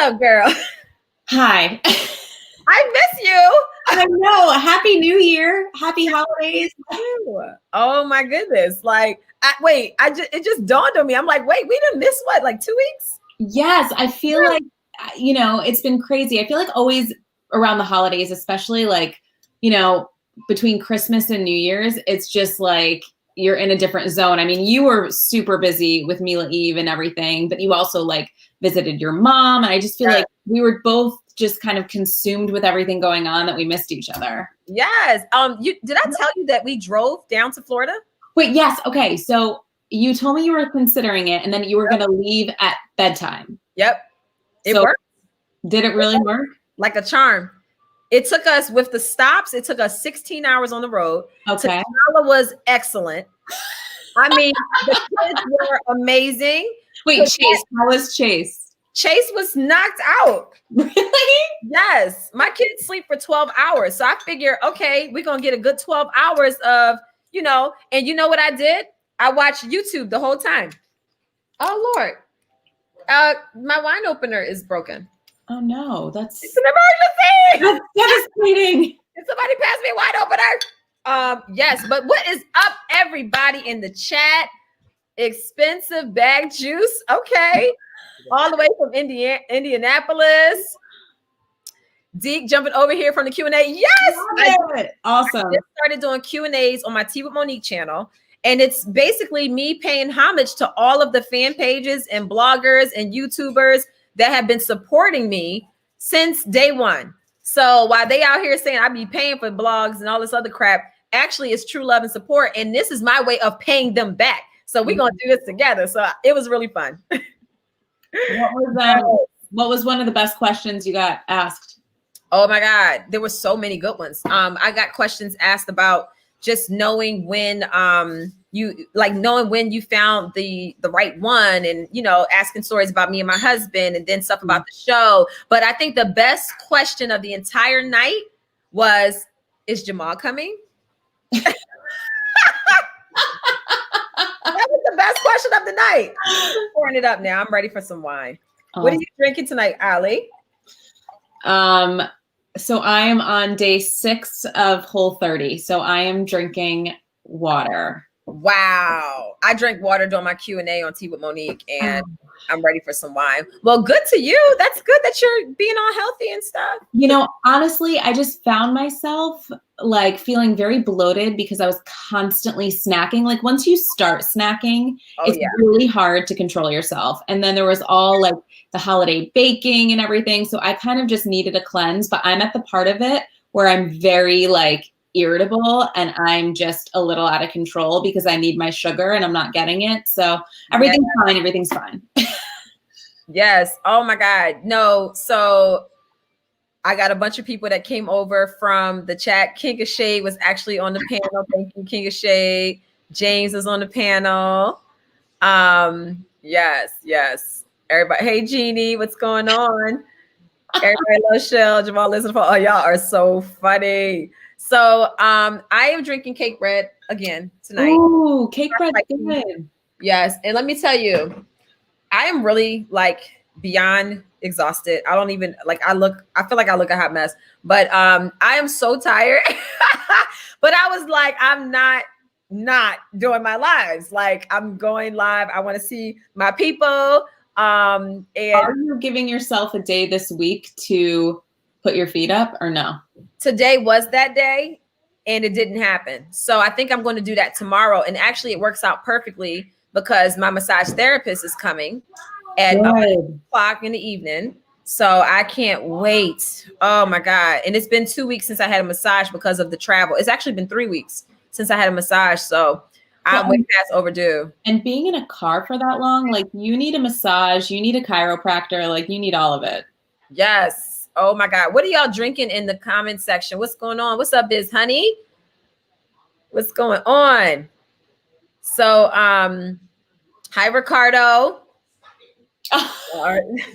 up, girl? Hi. I miss you. I know. Happy New Year. Happy holidays. Oh my goodness. Like, it just dawned on me. I'm like, wait, we done missed what, like 2 weeks? Yes, I feel like, it's been crazy. I feel like always around the holidays, especially like, between Christmas and New Year's, it's just like you're in a different zone. I mean, you were super busy with Mila Eve and everything, but you also like visited your mom. And I just feel like we were both just kind of consumed with everything going on that we missed each other. Yes. Did I tell you that we drove down to Florida? Wait, yes. Okay. So you told me you were considering it and then you were going to leave at bedtime. Yep. It So worked. Did it really work? Like a charm. It took us, with the stops, it took us 16 hours on the road. Okay. Tala was excellent. I mean, the kids were amazing. Wait, Chase, how was Chase? Chase was knocked out. Really? Yes. My kids sleep for 12 hours. So I figure, okay, we're going to get a good 12 hours of, and you know what I did? I watched YouTube the whole time. Oh, Lord. My wine opener is broken. Oh, no. It's an emergency. That's devastating. Did somebody pass me a wine opener? Yes. But what is up, everybody in the chat? Expensive bag juice. Okay. All the way from Indianapolis. Deke jumping over here from the Q&A. Yes. Awesome. I just started doing Q&As on my Tea with Monique channel. And it's basically me paying homage to all of the fan pages and bloggers and YouTubers that have been supporting me since day one. So while they out here saying I be paying for blogs and all this other crap, actually it's true love and support. And this is my way of paying them back. So we're going to do this together. So it was really fun. What was one of the best questions you got asked? Oh my God. There were so many good ones. I got questions asked about just knowing when you found the right one, and asking stories about me and my husband, and then stuff about the show. But I think the best question of the entire night was, is Jamal coming? That was the best question of the night. I'm pouring it up now. I'm ready for some wine. What are you drinking tonight, Ali? So I am on day 6 of Whole30. So I am drinking water. Wow. I drank water during my Q&A on Tea with Monique, and I'm ready for some wine. Well, good to you. That's good that you're being all healthy and stuff. Honestly, I just found myself like feeling very bloated because I was constantly snacking. Like once you start snacking, it's really hard to control yourself. And then there was all like the holiday baking and everything. So I kind of just needed a cleanse, but I'm at the part of it where I'm very like irritable and I'm just a little out of control because I need my sugar and I'm not getting it. So everything's fine. Everything's fine. Yes. Oh my God. No. So I got a bunch of people that came over from the chat. King of Shade was actually on the panel. Thank you, King of Shade. James is on the panel. Yes. Everybody. Hey, Jeannie, what's going on? Everybody loves Shell. Jamal, listen for. Oh, y'all are so funny. So I am drinking cake bread again tonight. Ooh, cake bread. Good. Yes. And let me tell you, I am really like beyond exhausted. I don't even like, I feel like I look a hot mess, but I am so tired. But I was like, I'm not doing my lives. Like I'm going live. I want to see my people. And are you giving yourself a day this week to put your feet up or no? Today was that day and it didn't happen. So I think I'm going to do that tomorrow. And actually it works out perfectly because my massage therapist is coming at 1 o'clock in the evening. So I can't wait. Oh my God. And it's been 2 weeks since I had a massage because of the travel. It's actually been 3 weeks since I had a massage. So I'm way past overdue. And being in a car for that long, like you need a massage, you need a chiropractor, like you need all of it. Yes. Oh my God. What are y'all drinking in the comment section? What's going on? What's up, Biz Honey? What's going on? So, hi, Ricardo.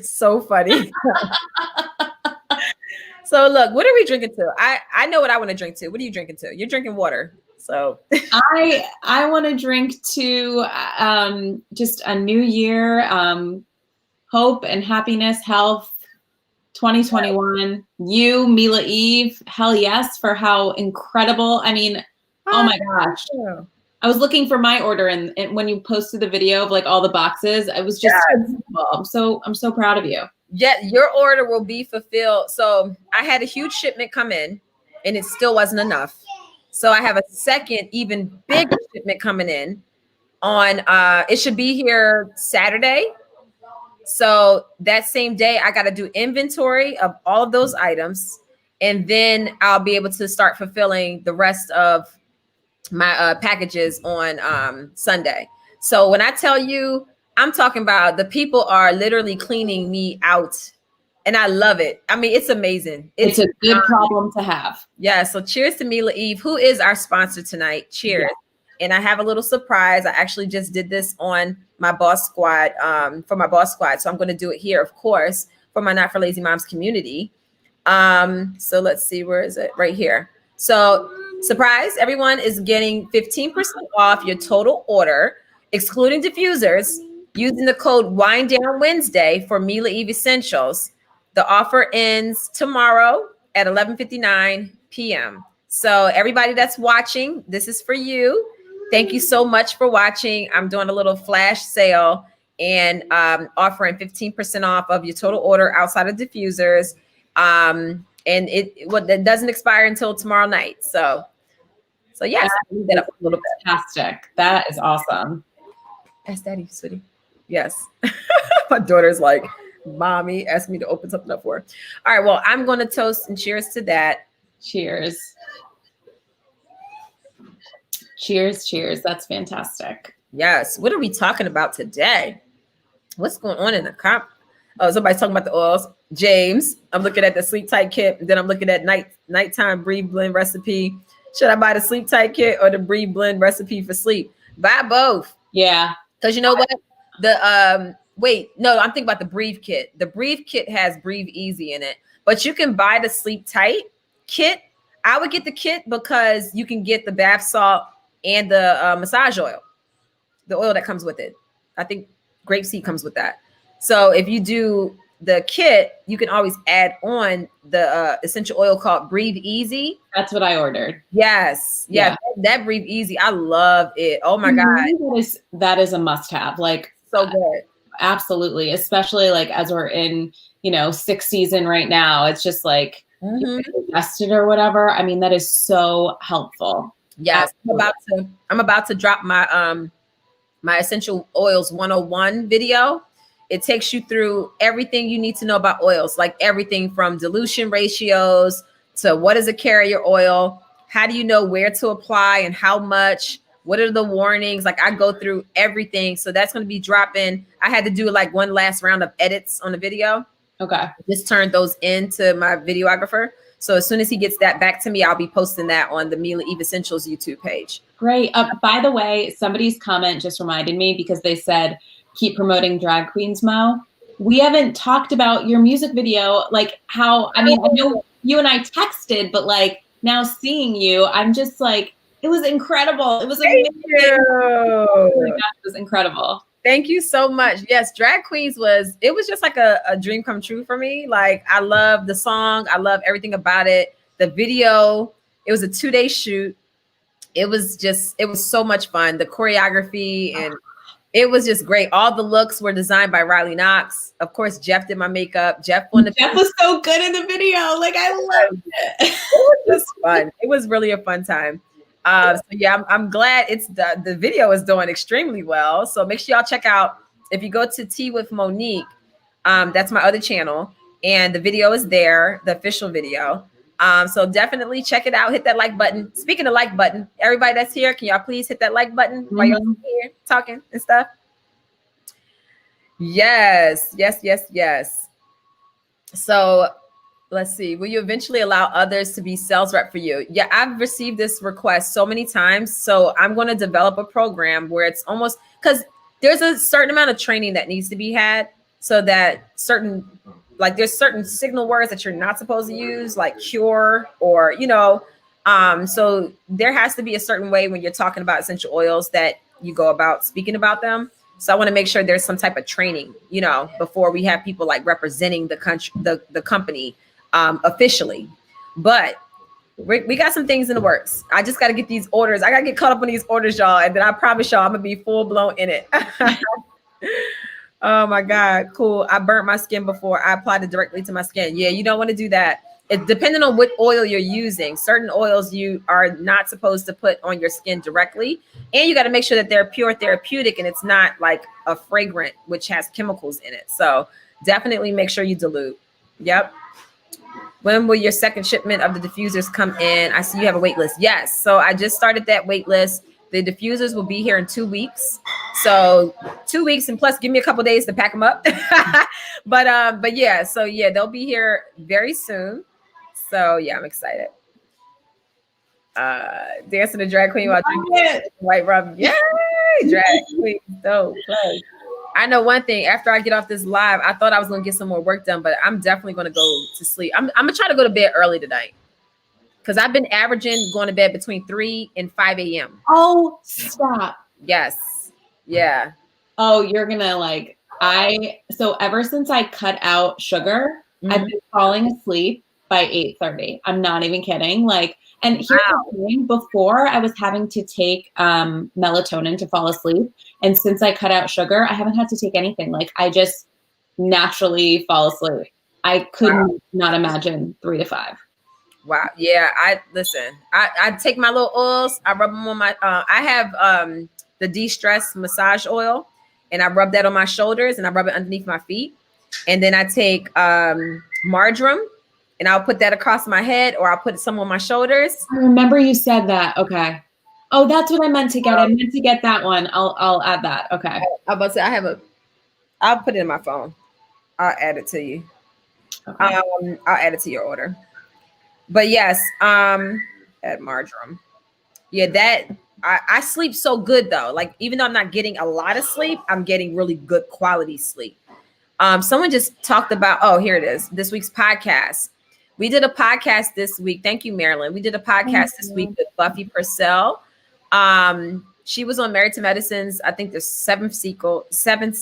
So funny. So look, what are we drinking to? I know what I want to drink to. What are you drinking to? You're drinking water. So I want to drink to just a new year, hope and happiness, health, 2021. You, Mila Eve, hell yes, for how incredible. I mean, oh my gosh. I was looking for my order and when you posted the video of like all the boxes, I was just, I'm so proud of you. Yeah, your order will be fulfilled. So I had a huge shipment come in and it still wasn't enough. So I have a second, even bigger shipment coming in on, it should be here Saturday. So that same day, I got to do inventory of all of those items. And then I'll be able to start fulfilling the rest of my packages on Sunday. So when I tell you, I'm talking about the people are literally cleaning me out. And I love it. I mean, it's amazing. It's a good problem to have. Yeah. So cheers to Mila Eve, who is our sponsor tonight. Cheers. Yeah. And I have a little surprise. I actually just did this on my boss squad, for my boss squad. So I'm going to do it here, of course, for my Not for Lazy Moms community. So let's see, where is it? Right here. So surprise, everyone is getting 15% off your total order, excluding diffusers, using the code Wind Down Wednesday for Mila Eve Essentials. The offer ends tomorrow at 11:59 p.m. So everybody that's watching, this is for you. Thank you so much for watching. I'm doing a little flash sale and offering 15% off of your total order outside of diffusers. And it doesn't expire until tomorrow night. So yes, that up a little bit. Fantastic. That is awesome. Ask Daddy, sweetie. Yes. My daughter's like, Mommy asked me to open something up for her. All right. Well, I'm going to toast and cheers to that. Cheers. Cheers, cheers. That's fantastic. Yes. What are we talking about today? What's going on in the comp? Oh, somebody's talking about the oils. James, I'm looking at the Sleep Tight kit. And then I'm looking at nighttime Breathe Blend recipe. Should I buy the Sleep Tight kit or the Breathe Blend recipe for sleep? Buy both. Yeah. Because you know what? Wait, no, I'm thinking about the Breathe kit. The Breathe kit has Breathe Easy in it, but you can buy the Sleep Tight kit. I would get the kit because you can get the bath salt and the massage oil, the oil that comes with it. I think grapeseed comes with that. So if you do the kit, you can always add on the essential oil called Breathe Easy. That's what I ordered. Yes. Yeah. That Breathe Easy. I love it. Oh my God. That is a must have. Like, so good. Absolutely. Especially like as we're in, sixth season right now, it's just like invested or whatever. I mean, that is so helpful. Yes. I'm about to drop my, my essential oils 101 video. It takes you through everything you need to know about oils, like everything from dilution ratios to what is a carrier oil, how do you know where to apply and how much, what are the warnings? Like I go through everything. So that's going to be dropping. I had to do like one last round of edits on the video. Okay. Just turned those into my videographer. So as soon as he gets that back to me, I'll be posting that on the Mila Eve Essentials YouTube page. Great. By the way, somebody's comment just reminded me because they said, keep promoting Drag Queens Mo. We haven't talked about your music video, like how, I mean, I know you and I texted, but like now seeing you, I'm just like, it was incredible. It was amazing. Oh my gosh, it was incredible. Thank you so much. Yes, Drag Queens was just like a dream come true for me. Like I love the song. I love everything about it. The video, it was a 2-day shoot. It was so much fun. The choreography and it was just great. All the looks were designed by Riley Knox. Of course, Jeff did my makeup. Jeff was so good in the video. Like I loved it. It was just fun. It was really a fun time. So yeah, I'm glad the video is doing extremely well. So make sure y'all check out, if you go to Tea with Monique, that's my other channel, and the video is there, the official video. So definitely check it out. Hit that like button. Speaking of like button, everybody that's here, can y'all please hit that like button while you're here talking and stuff? Yes. So let's see. Will you eventually allow others to be sales rep for you? Yeah, I've received this request so many times. So I'm going to develop a program where it's almost, because there's a certain amount of training that needs to be had so that there's certain signal words that you're not supposed to use, like cure or, so there has to be a certain way when you're talking about essential oils that you go about speaking about them. So I want to make sure there's some type of training, you know, before we have people like representing the country, the company officially. But we got some things in the works. I just got to get these orders. I got to get caught up on these orders, y'all. And then I promise y'all I'm going to be full blown in it. Oh my God. Cool. I burnt my skin before. I applied it directly to my skin. Yeah, you don't want to do that. It's depending on what oil you're using. Certain oils you are not supposed to put on your skin directly. And you got to make sure that they're pure therapeutic and it's not like a fragrant, which has chemicals in it. So definitely make sure you dilute. Yep. When will your second shipment of the diffusers come in? I see you have a wait list. Yes. So I just started that wait list. The diffusers will be here in 2 weeks. So 2 weeks and plus give me a couple days to pack them up. but yeah, so yeah, they'll be here very soon. So yeah, I'm excited. Dancing the drag queen while drinking white rum. Yay! Drag queen. So close. I know one thing. After I get off this live, I thought I was gonna get some more work done, but I'm definitely gonna go to sleep. I'm gonna try to go to bed early tonight because I've been averaging going to bed between 3 and 5 a.m. Oh, stop. Yes. Yeah. Oh, you're gonna like so ever since I cut out sugar, I've been falling asleep by 8:30. I'm not even kidding. Like, and here's the thing, before I was having to take melatonin to fall asleep. And since I cut out sugar, I haven't had to take anything. Like I just naturally fall asleep. I couldn't not imagine 3 to 5. Wow. Yeah. I take my little oils. I rub them on my, I have the de-stress massage oil and I rub that on my shoulders and I rub it underneath my feet. And then I take marjoram and I'll put that across my head or I'll put some on my shoulders. I remember you said that. Okay. Oh, that's what I meant to get. I meant to get that one. I'll add that. Okay. I'm about to say I'll put it in my phone. I'll add it to you. Okay. I'll add it to your order. But yes, add marjoram. Yeah, that I sleep so good though. Like even though I'm not getting a lot of sleep, I'm getting really good quality sleep. Someone just talked about, oh, here it is, this week's podcast. We did a podcast this week. Thank you, Marilyn. We did a podcast this week with Buffy Purcell. She was on Married to Medicine's, I think the 6th or 7th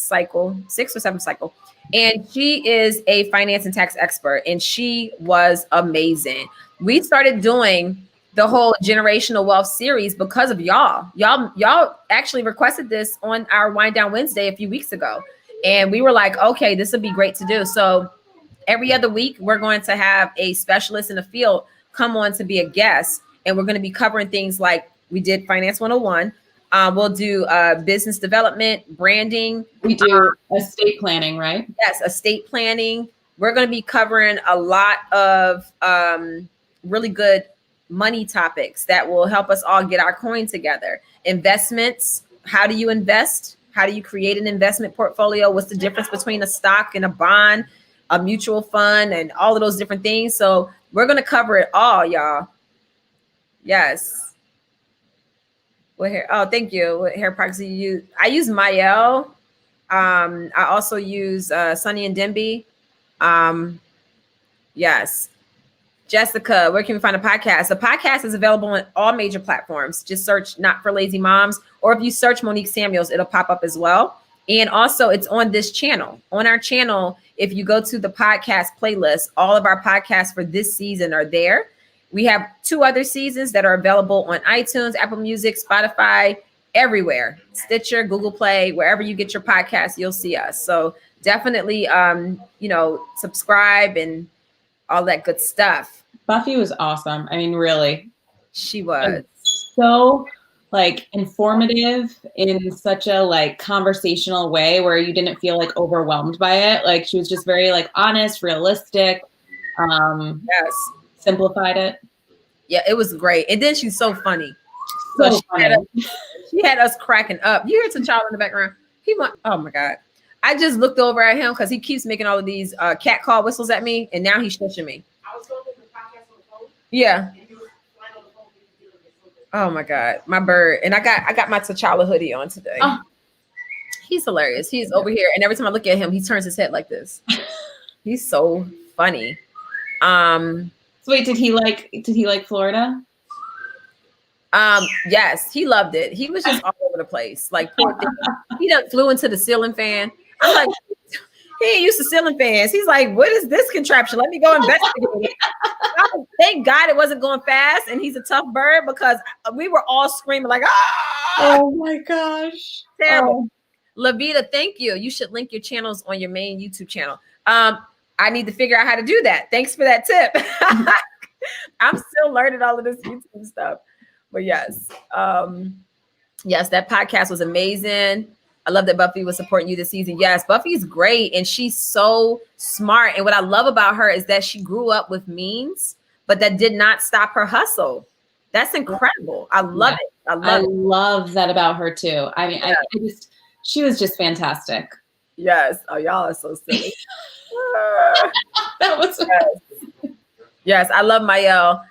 cycle. And she is a finance and tax expert and she was amazing. We started doing the whole generational wealth series because of y'all. Y'all actually requested this on our Wind Down Wednesday a few weeks ago. And we were like, okay, this would be great to do. So every other week, we're going to have a specialist in the field come on to be a guest. And we're going to be covering things like we did Finance 101. We'll do business development, branding. We do estate planning, right? Yes, estate planning. We're going to be covering a lot of really good money topics that will help us all get our coin together. Investments. How do you invest? How do you create an investment portfolio? What's the difference between a stock and a bond, a mutual fund, and all of those different things? So we're going to cover it all, y'all. Yes. What hair? Oh, thank you. What hair products do you use? I use Mael. I also use Sunny and Denby. Yes. Jessica, where can we find a podcast? The podcast is available on all major platforms. Just search Not for Lazy Moms, or if you search Monique Samuels, it'll pop up as well. And also it's on this channel. On our channel, if you go to the podcast playlist, all of our podcasts for this season are there. We have 2 other seasons that are available on iTunes, Apple Music, Spotify, everywhere. Stitcher, Google Play, wherever you get your podcasts, you'll see us. So definitely, subscribe and all that good stuff. Buffy was awesome. I mean, really. She was. So like informative in such a like conversational way where you didn't feel like overwhelmed by it. Like she was just very like honest, realistic. Yes. Simplified it. Yeah, it was great. And then she's so funny. So funny. She had us cracking up. You heard T'Challa in the background. He went, oh my God. I just looked over at him because he keeps making all of these cat call whistles at me. And now he's shushing me. I was going to the podcast on the phone. Yeah. Oh my God. My bird. And I got my T'Challa hoodie on today. Oh. He's hilarious. He's over here. And every time I look at him, he turns his head like this. He's so funny. So wait, did he like Florida? Yes, he loved it. He was just all over the place. Like poor thing. He done flew into the ceiling fan. I'm like, he ain't used to ceiling fans. He's like, what is this contraption? Let me go investigate it. Thank God it wasn't going fast, and he's a tough bird because we were all screaming like, ah! Oh my gosh. Terrible. Lavita, thank you. You should link your channels on your main YouTube channel. I need to figure out how to do that. Thanks for that tip. I'm still learning all of this YouTube stuff. But yes, yes, that podcast was amazing. I love that Buffy was supporting you this season. Yes, Buffy's great, and she's so smart. And what I love about her is that she grew up with means, but that did not stop her hustle. That's incredible. I love it. I love that about her too. I mean, yeah. She was just fantastic. Yes. Oh, y'all are so silly. That was yes. I love Mayel,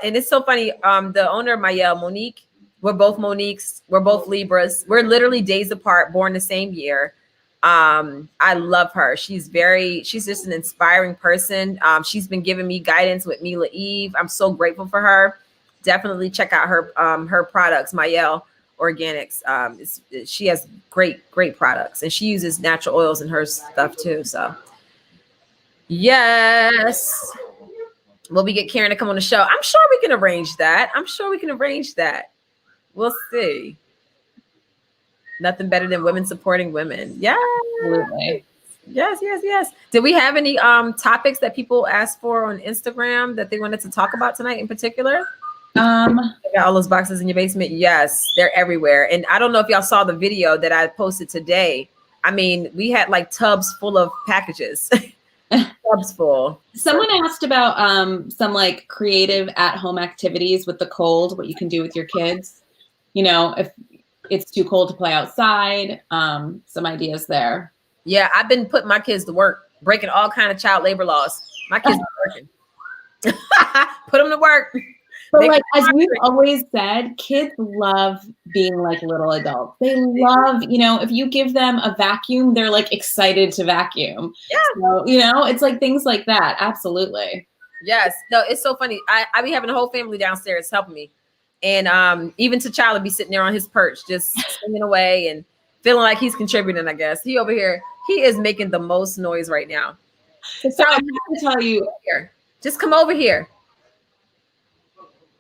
and it's so funny. The owner of Mayel, Monique. We're both Moniques. We're both Libras. We're literally days apart, born the same year. I love her. She's just an inspiring person. She's been giving me guidance with Mila Eve. I'm so grateful for her. Definitely check out her products, Mayel Organics. She has great products, and she uses natural oils in her stuff too. So yes. Will we get Karen to come on the show? I'm sure we can arrange that. We'll see. Nothing better than women supporting women. Yeah. Absolutely. Yes. Did we have any topics that people asked for on Instagram that they wanted to talk about tonight in particular? You got all those boxes in your basement? Yes, they're everywhere. And I don't know if y'all saw the video that I posted today. I mean, we had like tubs full of packages. Tubs full. Someone asked about some like creative at-home activities with the cold, what you can do with your kids. You know, if it's too cold to play outside, some ideas there. Yeah, I've been putting my kids to work, breaking all kind of child labor laws. My kids are working. Put them to work. But like, as we've always said, kids love being like little adults. They love, you know, if you give them a vacuum, they're like excited to vacuum. Yeah. So, you know, it's like things like that. Absolutely. Yes. No, it's so funny. I be having a whole family downstairs helping me. And even T'Challa be sitting there on his perch, just singing away and feeling like he's contributing, I guess. He over here, he is making the most noise right now. So I have to tell you, just come over here.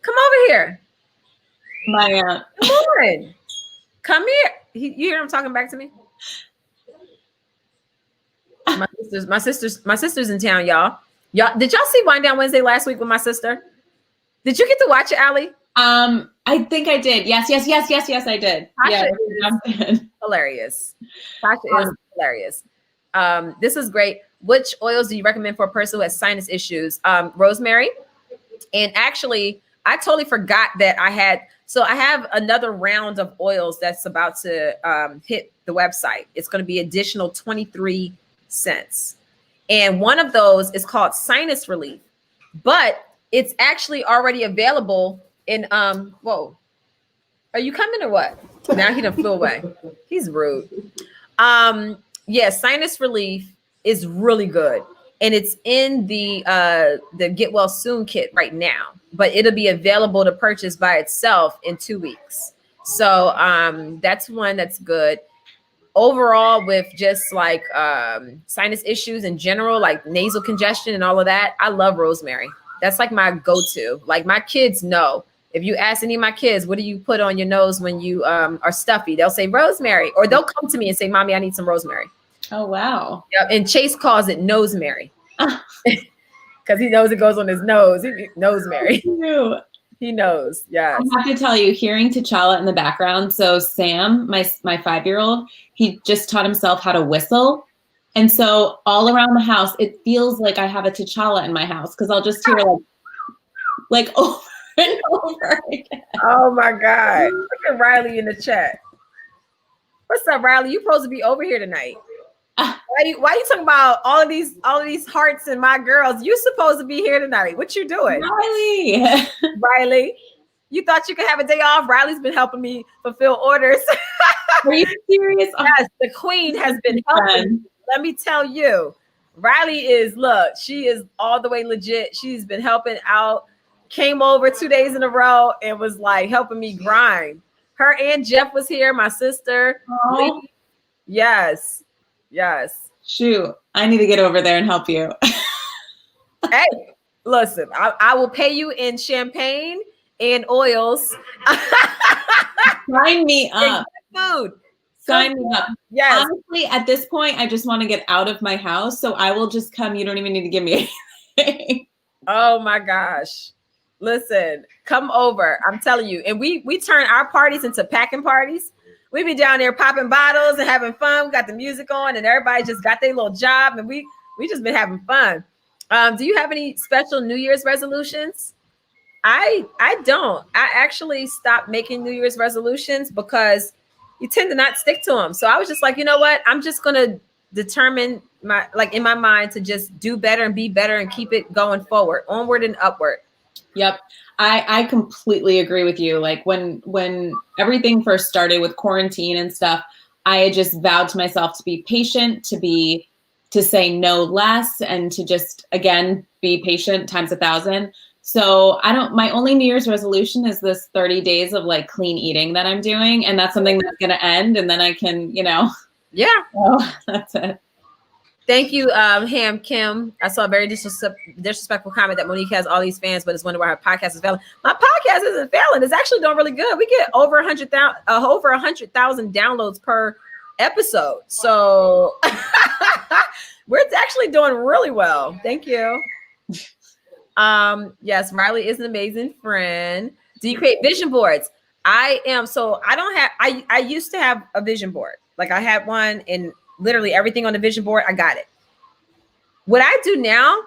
Come over here. My aunt. Come on. Come here. You hear him talking back to me? My sister's in town, y'all. Did y'all see Wind Down Wednesday last week with my sister? Did you get to watch it, Allie? I think I did. Yes, I did. Tasha is hilarious. Tasha is hilarious. This is great. Which oils do you recommend for a person who has sinus issues? Rosemary. And actually, I totally forgot that I have another round of oils that's about to hit the website. It's going to be additional 23 cents. And one of those is called Sinus Relief, but it's actually already available in, whoa, are you coming or what? Now he done flew away. He's rude. Yeah, Sinus Relief is really good. And it's in the Get Well Soon kit right now, but it'll be available to purchase by itself in 2 weeks. So that's one that's good. Overall, with just like sinus issues in general, like nasal congestion and all of that, I love rosemary. That's like my go-to. Like my kids know. If you ask any of my kids, what do you put on your nose when you are stuffy? They'll say rosemary, or they'll come to me and say, Mommy, I need some rosemary. Oh, wow. Yep. And Chase calls it Nosemary because he knows it goes on his nose. Nosemary. He knows. Yeah. I have to tell you, hearing T'Challa in the background. So Sam, my 5-year-old, he just taught himself how to whistle. And so all around the house, it feels like I have a T'Challa in my house because I'll just hear like over and over again. Oh my God. Look at Riley in the chat. What's up, Riley? You supposed to be over here tonight. Why you talking about all of these hearts and my girls? You supposed to be here tonight. What you doing? Riley, you thought you could have a day off? Riley's been helping me fulfill orders. Are you serious? Yes, the queen has been helping. Let me tell you, Riley she is all the way legit. She's been helping out. came over 2 days in a row and was like helping me grind. Her and Jeff was here, my sister. Oh. Yes. Yes. Shoot, I need to get over there and help you. Hey, listen, I will pay you in champagne and oils. Sign me up. Food. Sign me up. Yes. Honestly, at this point, I just want to get out of my house. So I will just come. You don't even need to give me anything. Oh my gosh. Listen, come over. I'm telling you. And we turn our parties into packing parties. We be down there popping bottles and having fun. We got the music on and everybody just got their little job and we just been having fun. Do you have any special New Year's resolutions? I don't. I actually stopped making New Year's resolutions because you tend to not stick to them. So I was just like, you know what? I'm just going to determine in my mind to just do better and be better and keep it going forward, onward and upward. Yep. I completely agree with you. Like when everything first started with quarantine and stuff, I just vowed to myself to be patient, to say no less, and to just, again, be patient times 1,000. So my only New Year's resolution is this 30 days of like clean eating that I'm doing. And that's something that's going to end. And then I can, Yeah. So that's it. Thank you, Ham Kim. I saw a very disrespectful comment that Monique has all these fans, but it's wondering why her podcast is failing. My podcast isn't failing. It's actually doing really good. We get over 100,000 downloads per episode. So we're actually doing really well. Thank you. Yes, Riley is an amazing friend. Do you create vision boards? I am. So I used to have a vision board. Like I had one and literally everything on the vision board, I got it. What I do now,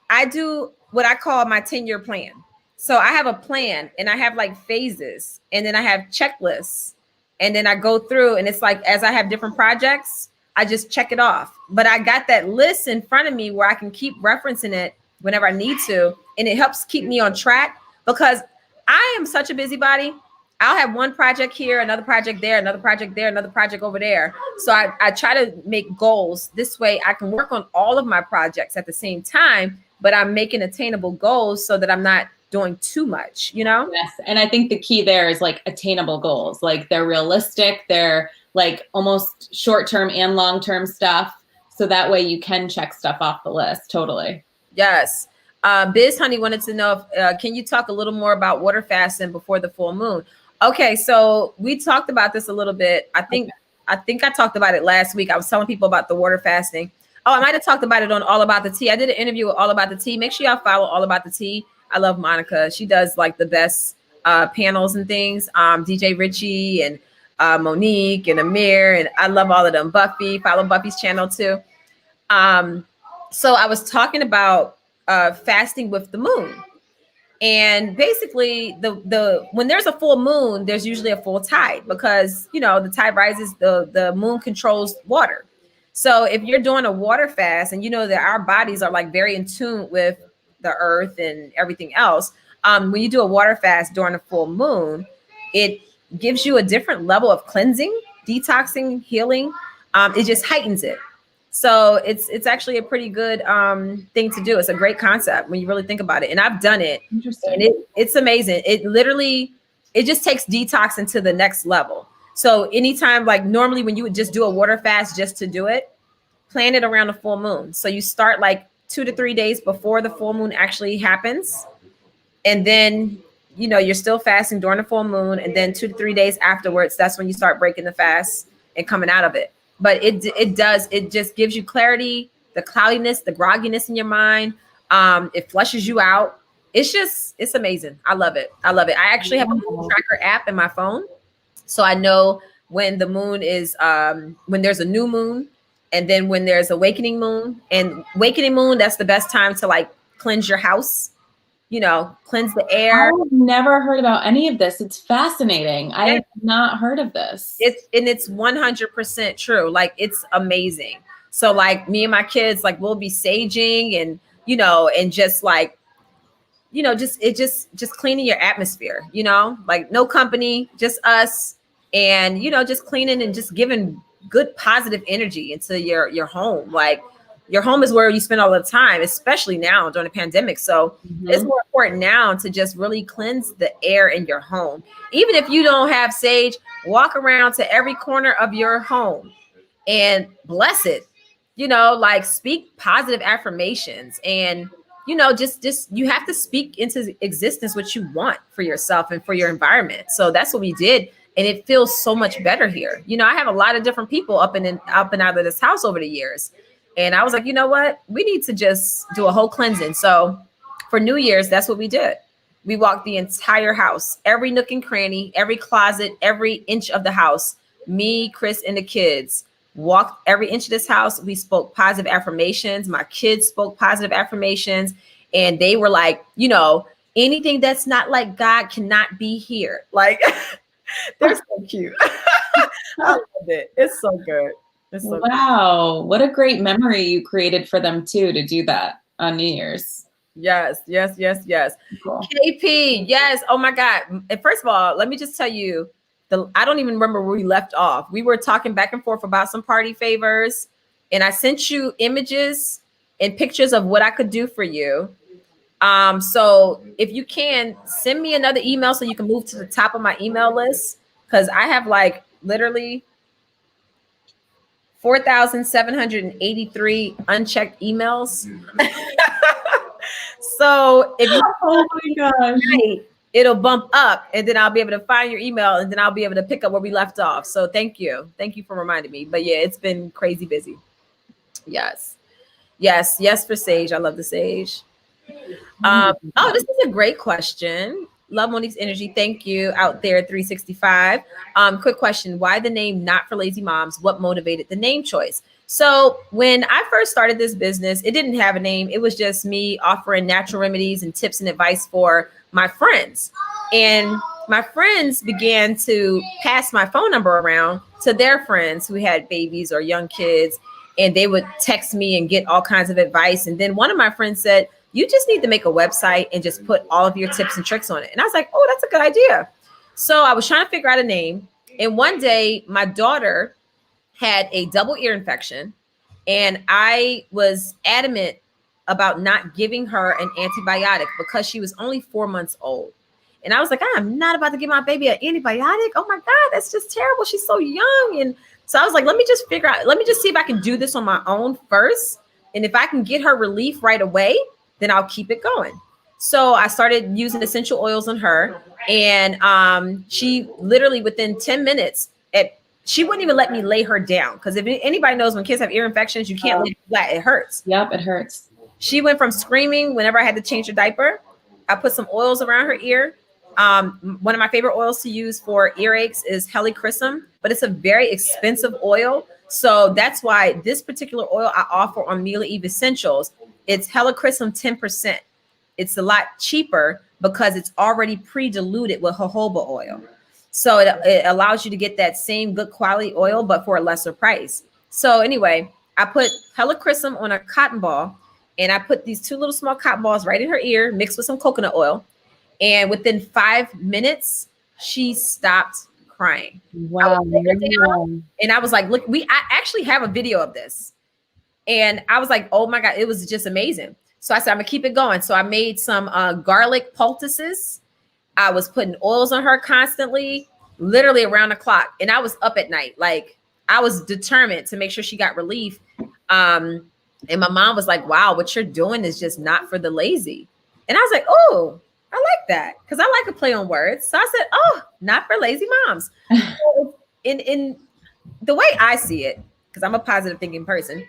I do what I call my 10-year plan. So I have a plan and I have like phases and then I have checklists and then I go through and it's like, as I have different projects, I just check it off. But I got that list in front of me where I can keep referencing it whenever I need to. And it helps keep me on track because I am such a busybody. I'll have one project here, another project there, another project there, another project over there. So I try to make goals. This way I can work on all of my projects at the same time, but I'm making attainable goals so that I'm not doing too much, Yes. And I think the key there is like attainable goals. Like they're realistic. They're like almost short-term and long-term stuff. So that way you can check stuff off the list. Totally. Yes. Biz Honey wanted to know if, can you talk a little more about water fasting before the full moon? Okay, so we talked about this a little bit. I think I talked about it last week. I was telling people about the water fasting. Oh, I might have talked about it on All About the Tea. I did an interview with All About the Tea. Make sure y'all follow All About the Tea. I love Monica. She does like the best panels and things. DJ Richie and Monique and Amir, and I love all of them. Buffy, follow Buffy's channel too. So I was talking about fasting with the moon. And basically the when there's a full moon, there's usually a full tide because, the tide rises, the moon controls water. So if you're doing a water fast and that our bodies are like very in tune with the earth and everything else, when you do a water fast during a full moon, it gives you a different level of cleansing, detoxing, healing. It just heightens it. So it's actually a pretty good thing to do. It's a great concept when you really think about it. And I've done it. Interesting. And it's amazing. It just takes detoxing to the next level. So anytime, like normally when you would just do a water fast just to do it, plan it around the full moon. So you start like 2 to 3 days before the full moon actually happens. And then, you're still fasting during the full moon. And then 2 to 3 days afterwards, that's when you start breaking the fast and coming out of it. But it just gives you clarity, the cloudiness, the grogginess in your mind. It flushes you out. It's amazing. I love it. I actually have a moon tracker app in my phone. So I know when the moon is, when there's a new moon and then when there's awakening moon. And awakening moon, that's the best time to like cleanse your house, cleanse the air. I've never heard about any of this. It's fascinating. I have not heard of this. It's 100% true. Like it's amazing. So like me and my kids, like we'll be saging and, and just like, just cleaning your atmosphere, like no company, just us and, just cleaning and just giving good positive energy into your home. Like Your home is where you spend all the time, especially now during the pandemic. So it's more important now to just really cleanse the air in your home. Even if you don't have sage, walk around to every corner of your home and bless it. You know, like speak positive affirmations, and you know, just you have to speak into existence what you want for yourself and for your environment. So that's what we did, and it feels so much better here. You know, I have a lot of different people up and out of this house over the years, and I was like, you know what, we need to just do a whole cleansing. So for New Year's, that's what we did. We walked the entire house, every nook and cranny, every closet, every inch of the house. Me, Chris, and the kids walked every inch of this house. We spoke positive affirmations. My kids spoke positive affirmations, and they were like, you know, anything that's not like God cannot be here. Like, they're so cute. I love it. It's so good. It's so wow. Good. What a great memory you created for them too, to do that on New Year's. Yes. Cool. KP, yes. Oh my God. And first of all, let me just tell you, I don't even remember where we left off. We were talking back and forth about some party favors, and I sent you images and pictures of what I could do for you. So if you can, send me another email so you can move to the top of my email list, because I have like literally 4,783 unchecked emails. So if you, oh my gosh. It'll bump up, and then I'll be able to find your email, and then I'll be able to pick up where we left off. So thank you for reminding me. But yeah, it's been crazy busy. Yes for sage. I love the sage. Oh, this is a great question. Love Monique's energy. Thank you out there, 365. Quick question: why the name Not for Lazy Moms? What motivated the name choice? So when I first started this business, it didn't have a name. It was just me offering natural remedies and tips and advice for my friends. And my friends began to pass my phone number around to their friends who had babies or young kids, and they would text me and get all kinds of advice. And then one of my friends said, you just need to make a website and just put all of your tips and tricks on it. And I was like, oh, that's a good idea. So I was trying to figure out a name. And one day my daughter had a double ear infection, and I was adamant about not giving her an antibiotic because she was only 4 months old. And I was like, I'm not about to give my baby an antibiotic. Oh my God, that's just terrible. She's so young. And so I was like, let me just see if I can do this on my own first. And if I can get her relief right away, then I'll keep it going. So I started using essential oils on her, and she literally within 10 minutes, she wouldn't even let me lay her down, because if anybody knows, when kids have ear infections, you can't lay her flat. It hurts. Yep, it hurts. She went from screaming whenever I had to change her diaper. I put some oils around her ear. One of my favorite oils to use for earaches is helichrysum, but it's a very expensive oil. So that's why this particular oil I offer on Mila Eve Essentials, it's helichrysum 10%. It's a lot cheaper because it's already pre-diluted with jojoba oil. So it allows you to get that same good quality oil, but for a lesser price. So anyway, I put helichrysum on a cotton ball, and I put these 2 little small cotton balls right in her ear, mixed with some coconut oil. And within 5 minutes, she stopped crying. Wow. And I was like, look, I actually have a video of this. And I was like, oh my God, it was just amazing. So I said, I'm gonna keep it going. So I made some garlic poultices. I was putting oils on her constantly, literally around the clock. And I was up at night. Like, I was determined to make sure she got relief. And my mom was like, wow, what you're doing is just not for the lazy. And I was like, oh, I like that, because I like to play on words. So I said, oh, not for lazy moms. in the way I see it, because I'm a positive thinking person,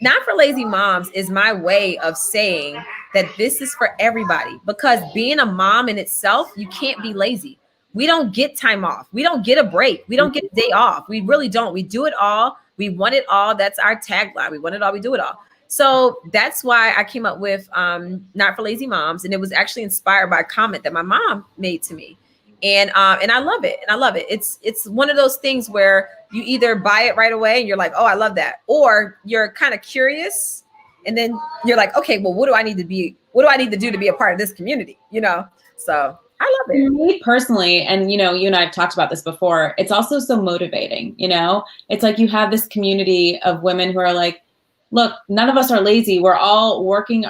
not for lazy moms is my way of saying that this is for everybody, because being a mom in itself, you can't be lazy. We don't get time off. We don't get a break. We don't get a day off. We really don't. We do it all. We want it all. That's our tagline. We want it all. We do it all. So that's why I came up with Not for Lazy Moms. And it was actually inspired by a comment that my mom made to me. And I love it. And I love it. It's one of those things where you either buy it right away and you're like, oh, I love that. Or you're kind of curious. And then you're like, okay, well, what do I need to do to be a part of this community? You know? So I love it. Me personally, and you and I have talked about this before, it's also so motivating, It's like you have this community of women who are like, look, none of us are lazy. We're all working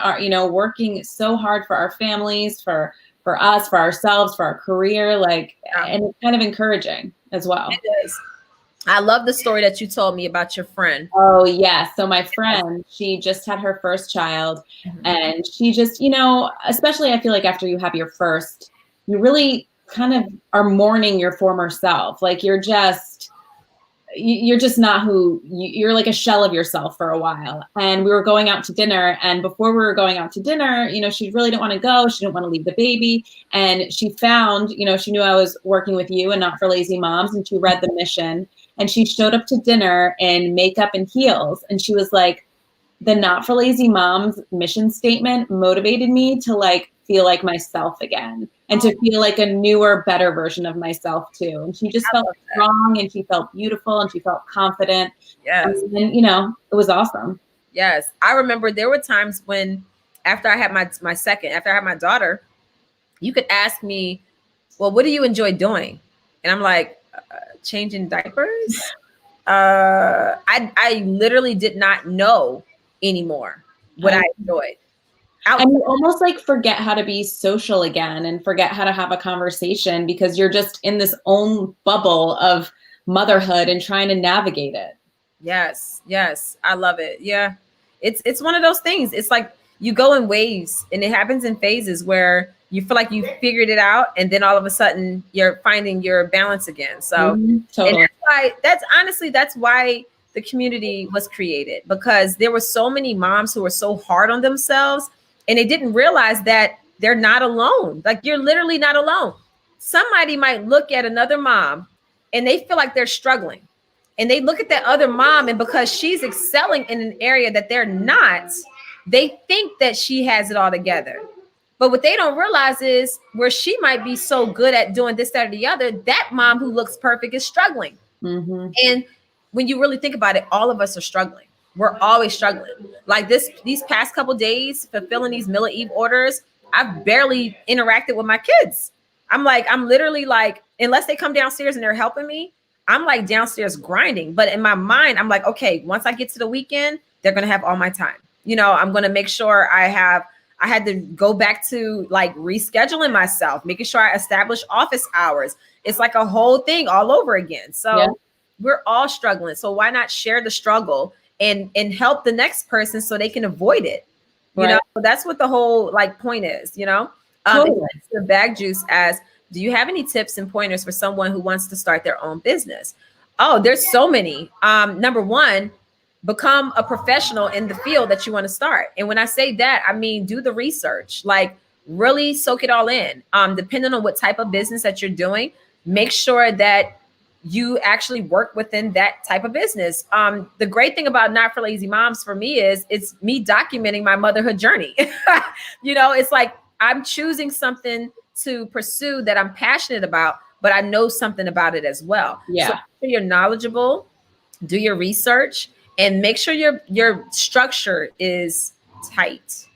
working so hard for our families, for us, for ourselves, for our career, like, and it's kind of encouraging as well. It is. I love the story that you told me about your friend. Oh yeah. So my friend, she just had her first child, and she just, especially I feel like after you have your first, you really kind of are mourning your former self. Like you're just not who you're, like a shell of yourself for a while. And we were going out to dinner, and before we were going out to dinner, she really didn't want to go. She didn't want to leave the baby. And she found, she knew I was working with you and Not for Lazy Moms, and she read the mission, and she showed up to dinner in makeup and heels. And she was like, the Not for Lazy Moms mission statement motivated me to like feel like myself again, and to feel like a newer, better version of myself too. And she just felt strong, and she felt beautiful, and she felt confident. Yes. And it was awesome. Yes. I remember there were times when after I had after I had my daughter, you could ask me, well, what do you enjoy doing? And I'm like, changing diapers. I literally did not know anymore what I enjoyed. And you almost like forget how to be social again, and forget how to have a conversation, because you're just in this own bubble of motherhood and trying to navigate it. Yes. Yes. I love it. Yeah. It's one of those things. It's like you go in waves, and it happens in phases where you feel like you figured it out, and then all of a sudden you're finding your balance again. So totally. And that's why the community was created, because there were so many moms who were so hard on themselves, and they didn't realize that they're not alone. Like, you're literally not alone. Somebody might look at another mom and they feel like they're struggling, and they look at that other mom, and because she's excelling in an area that they're not, they think that she has it all together. But what they don't realize is where she might be so good at doing this, that, or the other, that mom who looks perfect is struggling. And when you really think about it, all of us are struggling. We're always struggling. Like these past couple days, fulfilling these Mila Eve orders, I've barely interacted with my kids. I'm literally like, unless they come downstairs and they're helping me, I'm like downstairs grinding. But in my mind, I'm like, okay, once I get to the weekend, they're going to have all my time. I'm going to make sure I had to go back to like rescheduling myself, making sure I establish office hours. It's like a whole thing all over again. So we're all struggling. So why not share the struggle and help the next person so they can avoid it? That's what the whole like point is, Totally. The bag juice as, do you have any tips and pointers for someone who wants to start their own business? Oh, there's so many. Number one, become a professional in the field that you want to start. And when I say that, I mean, do the research, like really soak it all in. Depending on what type of business that you're doing, make sure that you actually work within that type of business. The great thing about Not for Lazy Moms for me is it's me documenting my motherhood journey. It's like I'm choosing something to pursue that I'm passionate about, but I know something about it as well. Yeah. So make sure you're knowledgeable, do your research, and make sure your structure is tight.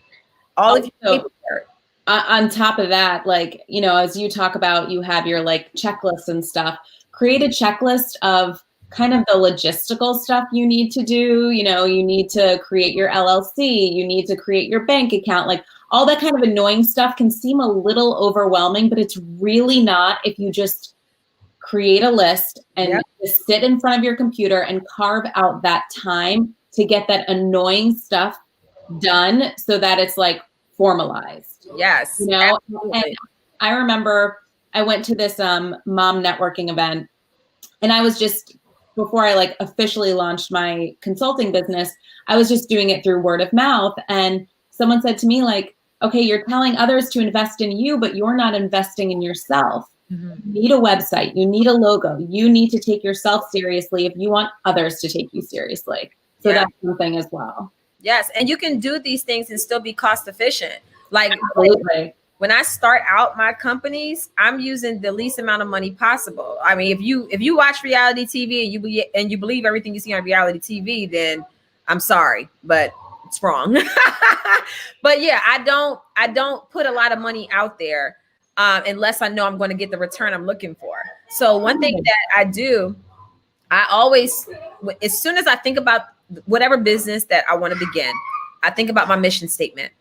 All of your paperwork. On top of that, like, as you talk about, you have your like checklists and stuff. Create a checklist of kind of the logistical stuff you need to do. You need to create your LLC. You need to create your bank account. Like all that kind of annoying stuff can seem a little overwhelming, but it's really not if you just create a list and just sit in front of your computer and carve out that time to get that annoying stuff done so that it's like formalized. Yes. And I remember I went to this mom networking event, and I was just, before I like officially launched my consulting business, I was just doing it through word of mouth. And someone said to me like, okay, you're telling others to invest in you, but you're not investing in yourself. You need a website. You need a logo. You need to take yourself seriously if you want others to take you seriously. So that's something as well. Yes. And you can do these things and still be cost efficient. Like when I start out my companies, I'm using the least amount of money possible. I mean, if you watch reality TV and you believe everything you see on reality TV, then I'm sorry, but it's wrong. But yeah, I don't put a lot of money out there unless I know I'm going to get the return I'm looking for. So one thing that I do, I always, as soon as I think about whatever business that I want to begin, I think about my mission statement,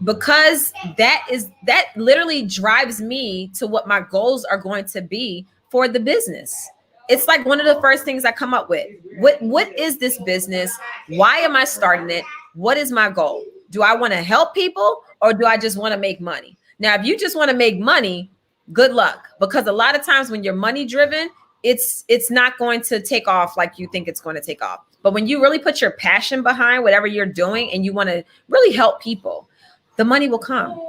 because that literally drives me to what my goals are going to be for the business. It's like one of the first things I come up with. What is this business? Why am I starting it? What is my goal? Do I want to help people, or do I just want to make money? Now, if you just want to make money, good luck, because a lot of times when you're money driven, it's not going to take off like you think it's going to take off. But when you really put your passion behind whatever you're doing and you want to really help people, the money will come.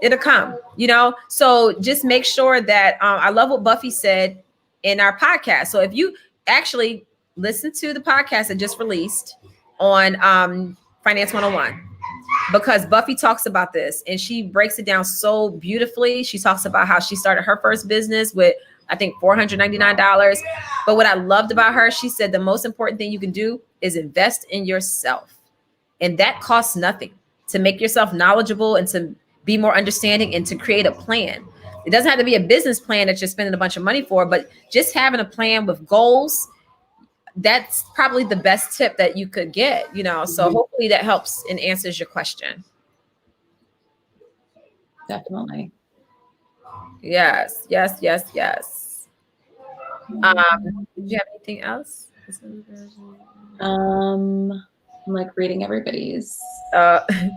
It'll come, you know? So just make sure that, I love what Buffy said in our podcast. So if you actually listen to the podcast that just released on Finance 101, because Buffy talks about this and she breaks it down so beautifully. She talks about how she started her first business with, I think, $499. But what I loved about her, she said the most important thing you can do is invest in yourself. And that costs nothing, to make yourself knowledgeable and to be more understanding and to create a plan. It doesn't have to be a business plan that you're spending a bunch of money for, but just having a plan with goals, that's probably the best tip that you could get, you know? So hopefully that helps and answers your question. Definitely. Yes. Did you have anything else? I'm like reading everybody's.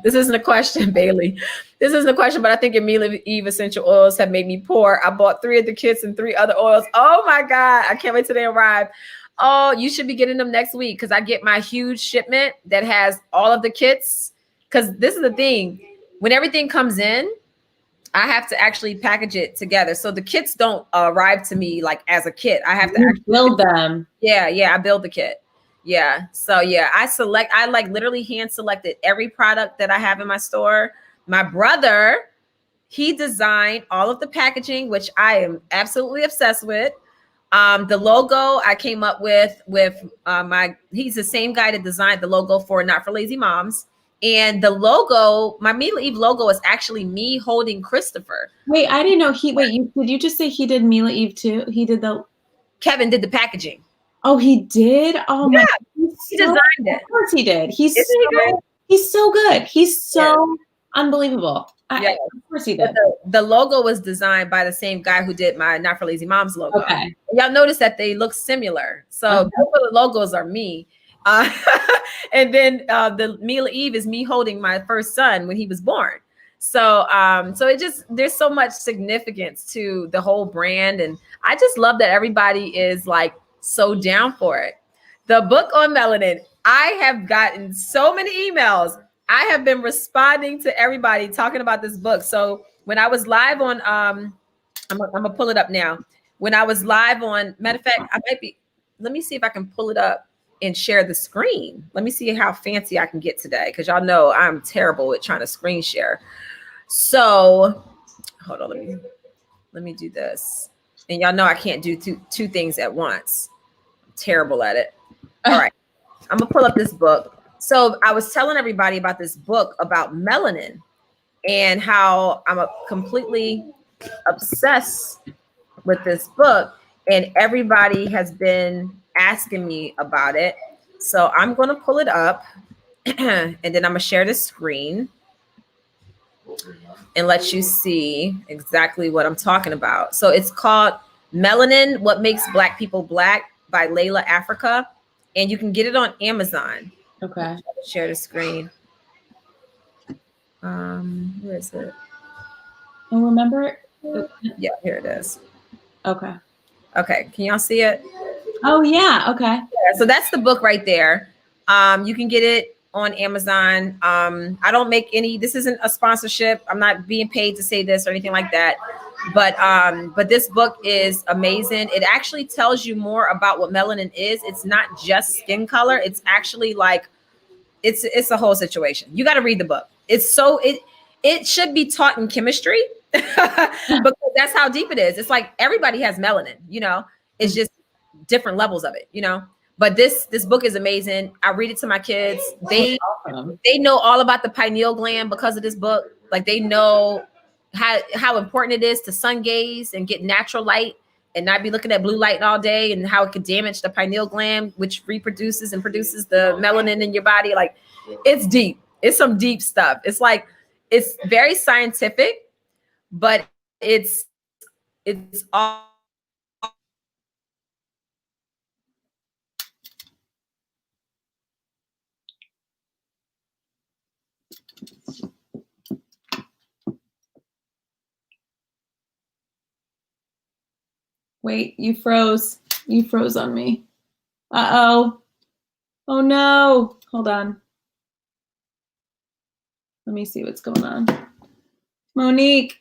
This isn't a question, Bailey. This isn't a question, but I think your Mila Eve essential oils have made me poor. I bought 3 of the kits and 3 other oils. Oh my God. I can't wait till they arrive. Oh, you should be getting them next week, because I get my huge shipment that has all of the kits. Because this is the thing. When everything comes in, I have to actually package it together. So the kits don't arrive to me like as a kit. I have to actually build them. Yeah, I build the kit. Yeah. So yeah, I like literally hand selected every product that I have in my store. My brother, he designed all of the packaging, which I am absolutely obsessed with. The logo I came up with he's the same guy that designed the logo for Not for Lazy Moms. And the logo, my Mila Eve logo, is actually me holding Christopher. Wait, I didn't know did you just say he did Mila Eve too? Kevin did the packaging. Oh, he did? Oh yeah, my, he designed it. Of course he did. He's so good. He's so unbelievable. Yeah, of course he did. The logo was designed by the same guy who did my Not for Lazy Moms logo. Okay. Y'all notice that they look similar. So both of the logos are me. And then the Mila Eve is me holding my first son when he was born. So there's so much significance to the whole brand. And I just love that everybody is like so down for it. The book on Melanin, I have gotten so many emails. I have been responding to everybody talking about this book. So when I was live on, I'm gonna pull it up now. When I was live on, matter of fact, let me see if I can pull it up and share the screen. Let me see how fancy I can get today, because y'all know I'm terrible at trying to screen share. So hold on, let me do this. And y'all know I can't do two things at once. I'm terrible at it. All right, I'm gonna pull up this book. So I was telling everybody about this book about melanin and how I'm completely obsessed with this book, and everybody has been asking me about it. So I'm going to pull it up and then I'm going to share the screen and let you see exactly what I'm talking about. So it's called Melanin, What Makes Black People Black by Layla Africa. And you can get it on Amazon. Okay. Share the screen. Where is it? And remember? Yeah, here it is. Okay. Okay. Can y'all see it? Oh yeah. Okay. Yeah, so that's the book right there. You can get it on Amazon. I don't make any, this isn't a sponsorship. I'm not being paid to say this or anything like that. But this book is amazing. It actually tells you more about what melanin is. It's not just skin color. It's actually like, it's a whole situation. You got to read the book. It should be taught in chemistry because that's how deep it is. It's like everybody has melanin, you know, it's just different levels of it, you know. But this book is amazing. I read it to my kids. They know all about the pineal gland because of this book. Like they know how important it is to sun gaze and get natural light and not be looking at blue light all day and how it could damage the pineal gland, which reproduces and produces the melanin in your body. Like, it's deep. It's some deep stuff. It's like, it's very scientific, but it's all. Wait, you froze. You froze on me. Uh-oh. Oh no. Hold on. Let me see what's going on. Monique.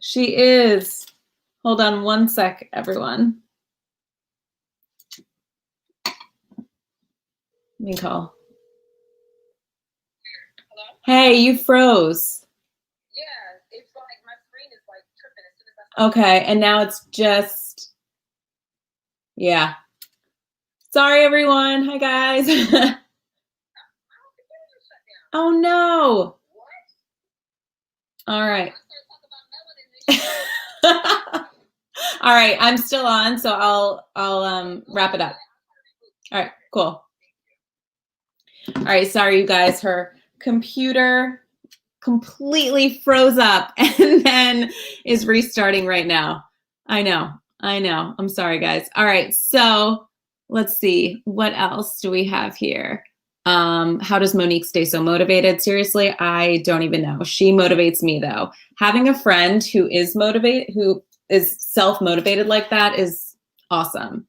She is. Hold on one sec, everyone. Let me call. Hello? Hey, you froze. Yeah, it's like my screen is like tripping as soon as I. Okay, and now it's just, yeah. Sorry, everyone. Hi, guys. Oh, no. What? All right. All right, I'm still on, so I'll wrap it up. All right, cool. All right, sorry, you guys. Her computer completely froze up and then is restarting right now. I know. I'm sorry, guys. All right, so let's see. What else do we have here? How does Monique stay so motivated? Seriously, I don't even know. She motivates me, though. Having a friend who is self-motivated like that is awesome.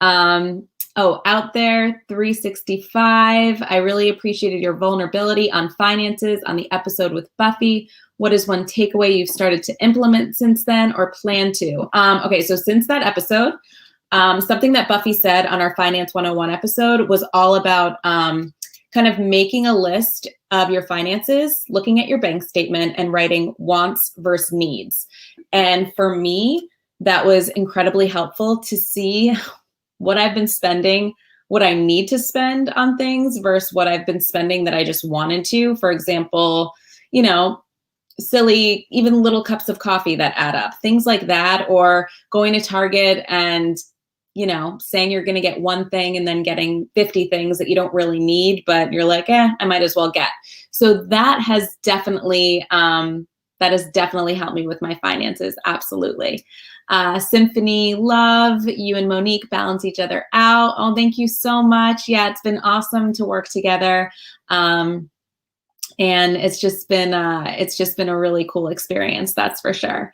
Out there, 365. I really appreciated your vulnerability on finances on the episode with Buffy. What is one takeaway you've started to implement since then or plan to? Okay, so since that episode, something that Buffy said on our Finance 101 episode was all about kind of making a list of your finances, looking at your bank statement and writing wants versus needs. And for me, that was incredibly helpful to see what I've been spending, what I need to spend on things versus what I've been spending that I just wanted to. For example, silly, even little cups of coffee that add up, things like that, or going to Target and saying you're going to get one thing and then getting 50 things that you don't really need, but you're like, I might as well get. So that has definitely helped me with my finances. Absolutely. Symphony, love, you and Monique balance each other out. Oh, thank you so much. Yeah, it's been awesome to work together. And it's just been a really cool experience. That's for sure.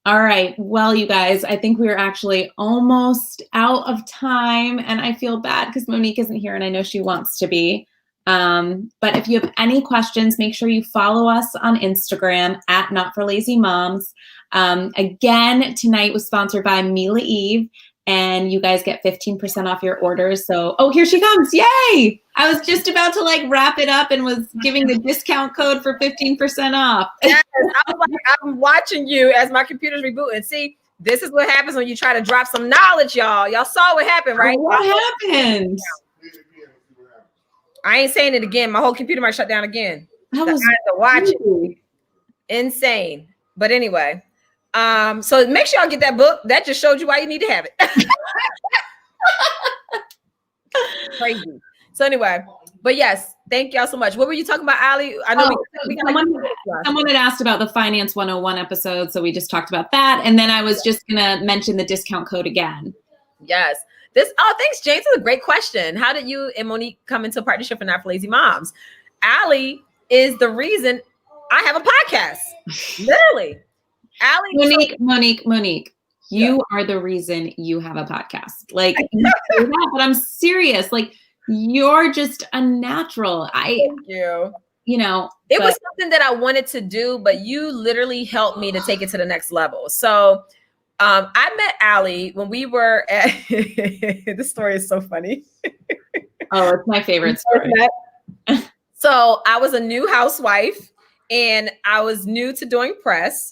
All right. Well, you guys, I think we're actually almost out of time, and I feel bad because Monique isn't here and I know she wants to be. But if you have any questions, make sure you follow us on Instagram at Not for Lazy Moms. Again, tonight was sponsored by Mila Eve, and you guys get 15% off your orders. So, oh, here she comes. Yay. I was just about to wrap it up and was giving the discount code for 15% off. Yes, I was like, I'm watching you as my computer's rebooting. See, this is what happens when you try to drop some knowledge, y'all. Y'all saw what happened, right? What happened? I ain't saying it again. My whole computer might shut down again. That was watching. Insane. But anyway, so make sure y'all get that book. That just showed you why you need to have it. Crazy. So anyway, but yes, thank y'all so much. What were you talking about, Ali? I know someone had asked about the Finance 101 episode, so we just talked about that. And then I was just going to mention the discount code again. Yes. Thanks, James. That's a great question. How did you and Monique come into a partnership for Not for Lazy Moms? Ali is the reason I have a podcast. Literally. Ali. Monique, you are the reason you have a podcast. But I'm serious. You're just a natural. Thank you. It was something that I wanted to do, but you literally helped me to take it to the next level. So I met Ali when we were at this story is so funny. Oh, it's my favorite story. So I was a new housewife and I was new to doing press.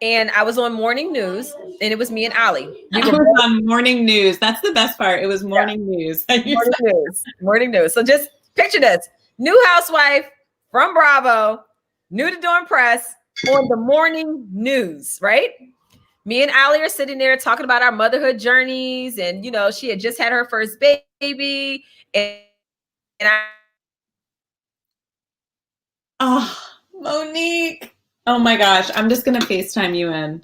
And I was on morning news, and it was me and Ali. We were on morning news. That's the best part. It was morning news. Morning news. So just picture this: new housewife, from Bravo, new to doing press on the morning news, right? Me and Allie are sitting there talking about our motherhood journeys. And, you know, she had just had her first baby. And I. Oh, Monique. Oh my gosh. I'm just going to FaceTime you in.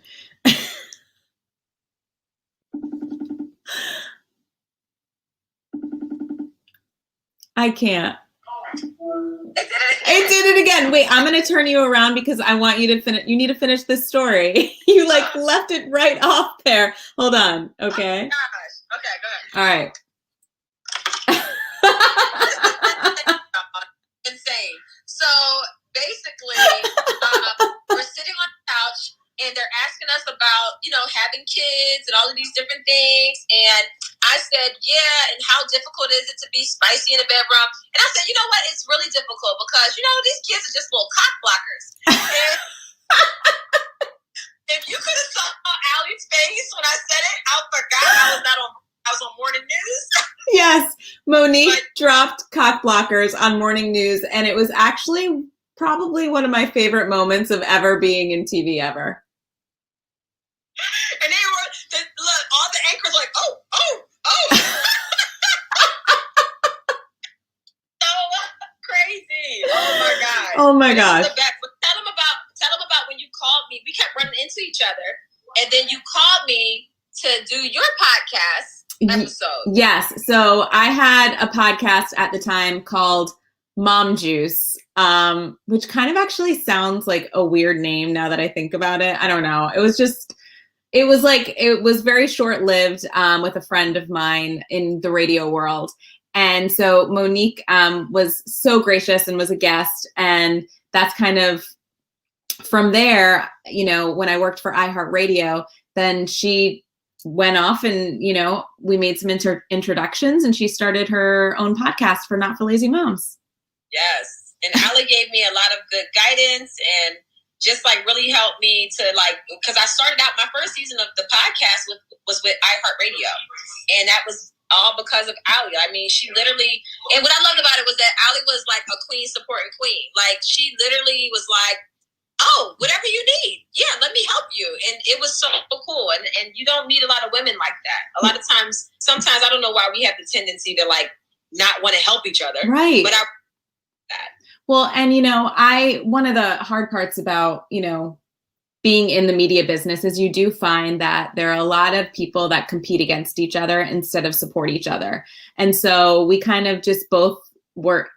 I can't. It did it again. Wait, I'm going to turn you around because I want you to finish. You need to finish this story. You like left it right off there. Hold on. Okay. Oh gosh. Okay, go ahead. All right. Insane. So basically, we're sitting on the couch and they're asking us about, you know, having kids and all of these different things. And I said, yeah, and how difficult is it to be spicy in a bedroom? And I said, you know what? It's really difficult because, you know, these kids are just little cock blockers. And if you could have saw Allie's face when I said it, I forgot I was on morning news. Yes, Monique dropped cock blockers on morning news, and it was actually probably one of my favorite moments of ever being in TV ever. And they were, look, all the anchors like, oh. So crazy. Oh my God. Oh my gosh. Tell them about when you called me. We kept running into each other, and then you called me to do your podcast episode. Yes. So I had a podcast at the time called Mom Juice, which kind of actually sounds like a weird name now that I think about it. I don't know. It was very short-lived with a friend of mine in the radio world. And so Monique was so gracious and was a guest. And that's kind of from there, you know, when I worked for iHeartRadio, then she went off and, you know, we made some introductions and she started her own podcast for Not for Lazy Moms. Yes. And Allie gave me a lot of good guidance and just like really helped me to like, because I started out my first season of the podcast was with iHeartRadio. And that was all because of Allie. I mean, she literally, and what I loved about it was that Allie was like a queen supporting queen. Like she literally was like, oh, whatever you need. Yeah, let me help you. And it was so cool. And you don't meet a lot of women like that. A lot of times, sometimes I don't know why we have the tendency to like not want to help each other. Right. But well, and you know, one of the hard parts about, you know, being in the media business is you do find that there are a lot of people that compete against each other instead of support each other. And so we kind of just both were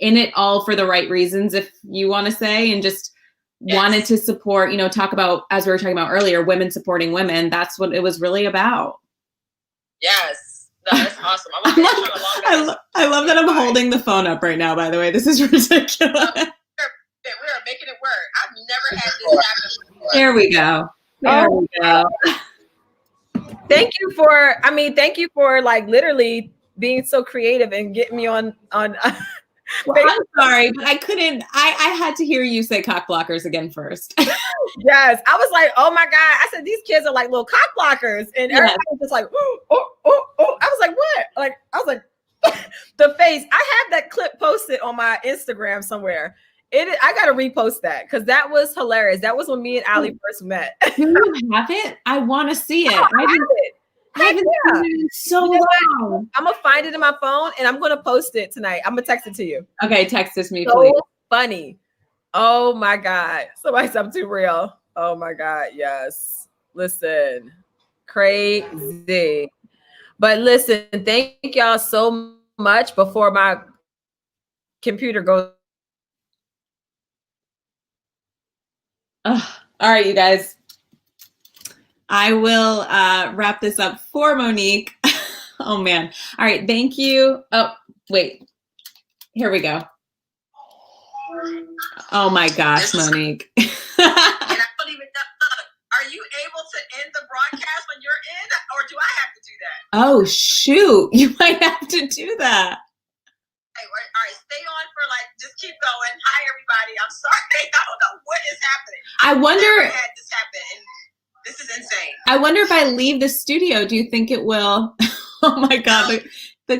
in it all for the right reasons, if you want to say, and just wanted to support, you know, talk about, as we were talking about earlier, women supporting women. That's what it was really about. Yes. No, that's awesome. I love that I'm holding the phone up right now, by the way. This is ridiculous. We are making it work. I've never had this happen before. There we go. We go. Thank you for like literally being so creative and getting me on Well, I'm sorry, but I couldn't. I had to hear you say cock blockers again first. Yes, I was like, oh my God! I said these kids are like little cock blockers, and everybody was just like, oh. I was like, what? Like, I was like, the face. I have that clip posted on my Instagram somewhere. I gotta repost that because that was hilarious. That was when me and Allie first met. Do you have it? I want to see it. I have it. I haven't seen it in so long. I'm gonna find it in my phone and I'm gonna post it tonight. I'm gonna text it to you. Okay, text this me, so please. Funny. Oh my God. Somebody said I'm too real. Oh my God. Yes. Listen. Crazy. But listen, thank y'all so much before my computer goes. All right, you guys. I will wrap this up for Monique. Oh, man. All right. Thank you. Oh, wait. Here we go. Oh, my gosh, Monique. And I don't even know. Are you able to end the broadcast when you're in, or do I have to do that? Oh, shoot. You might have to do that. Hey, all right. Stay on for just keep going. Hi, everybody. I'm sorry. I don't know what is happening. I wonder. Never had this happen. And this is insane. I wonder if I leave the studio, do you think it will? Oh my God. No,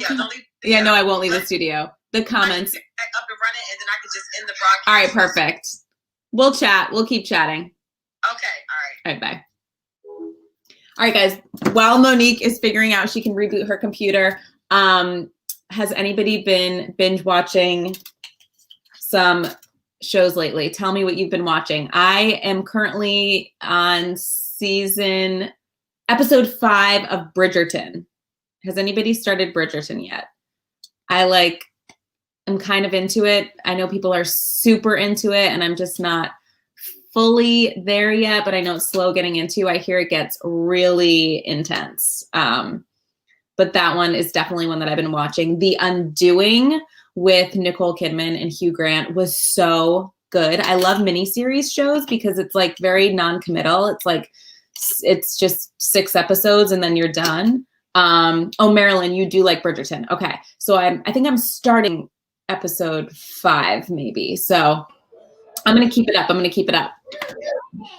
no, I won't leave the studio. The comments. Back up and running, and then I could just in the broadcast. All right, perfect. We'll chat. We'll keep chatting. Okay, all right. All right, bye. All right, guys. While Monique is figuring out she can reboot her computer, has anybody been binge watching some shows lately? Tell me what you've been watching. I am currently on episode 5 of Bridgerton. Has anybody started Bridgerton yet? I'm kind of into it. I know people are super into it, and I'm just not fully there yet, but I know it's slow getting into. I hear it gets really intense. But that one is definitely one that I've been watching. The Undoing with Nicole Kidman and Hugh Grant was so good. I love miniseries shows because it's like very non-committal. It's just 6 episodes and then you're done. Oh, Marilyn, you do like Bridgerton. Okay. So I think I'm starting episode 5 maybe. So I'm going to keep it up.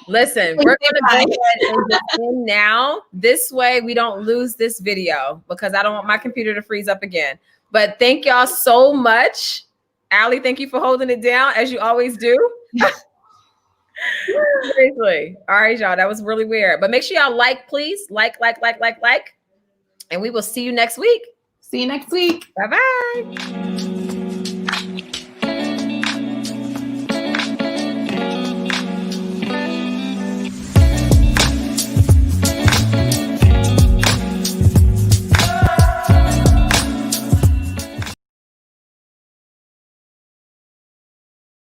Listen, we're going to go ahead and just end now. This way we don't lose this video because I don't want my computer to freeze up again. But thank y'all so much. Allie, thank you for holding it down as you always do. Seriously. All right, y'all. That was really weird. But make sure y'all please. Like. And we will see you next week. See you next week. Bye-bye.